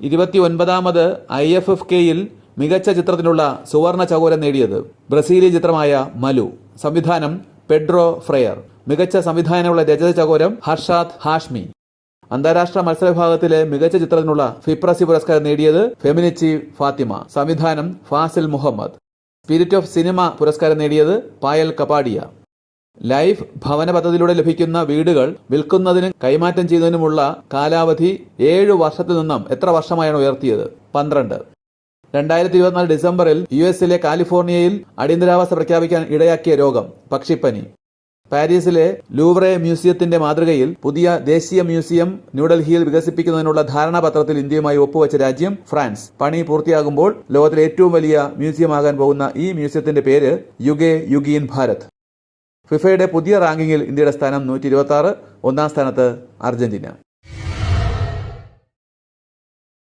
29ാമത് IFFKയിൽ മികച്ച ചിത്രത്തിനുള്ള സുവർണ ചകോരം നേടിയത് ബ്രസീലിയൻ ചിത്രമായ മലു. സംവിധാനം പെഡ്രോ ഫ്രെയർ. മികച്ച സംവിധാനമുള്ള രജത ചകോരം ഹർഷാദ് ഹാഷ്മി. അന്താരാഷ്ട്ര മത്സര വിഭാഗത്തിലെ മികച്ച ചിത്രത്തിനുള്ള ഫിപ്രസി പുരസ്കാരം നേടിയത് ഫെമിനിച്ചി ഫാത്തിമ. സംവിധാനം Fazil Muhammad. Spirit of cinema പുരസ്കാരം നേടിയത് പായൽ കപാഡിയ. ലൈഫ് ഭവന പദ്ധതിയിലൂടെ ലഭിക്കുന്ന വീടുകൾ വിൽക്കുന്നതിനും കൈമാറ്റം ചെയ്യുന്നതിനുമുള്ള കാലാവധി 7 വർഷത്തിൽ നിന്നും എത്ര വർഷമായാണ് ഉയർത്തിയത്? 12. 2024 ഡിസംബറിൽ US കാലിഫോർണിയയിൽ അടിയന്തരാവസ്ഥ പ്രഖ്യാപിക്കാൻ ഇടയാക്കിയ രോഗം പക്ഷിപ്പനി. പാരീസിലെ ലൂവ്രെ മ്യൂസിയത്തിന്റെ മാതൃകയിൽ പുതിയ ദേശീയ മ്യൂസിയം ന്യൂഡൽഹിയിൽ വികസിപ്പിക്കുന്നതിനുള്ള ധാരണാപത്രത്തിൽ ഇന്ത്യയുമായി ഒപ്പുവെച്ച രാജ്യം ഫ്രാൻസ്. പണി പൂർത്തിയാകുമ്പോൾ ലോകത്തിലെ ഏറ്റവും വലിയ മ്യൂസിയമാകാൻ പോകുന്ന ഈ മ്യൂസിയത്തിന്റെ പേര് യുഗേ യുഗീൻ ഭാരത്. ഫിഫയുടെ പുതിയ റാങ്കിങ്ങിൽ ഇന്ത്യയുടെ സ്ഥാനം 126. 1ാം സ്ഥാനത്ത് അർജന്റീന.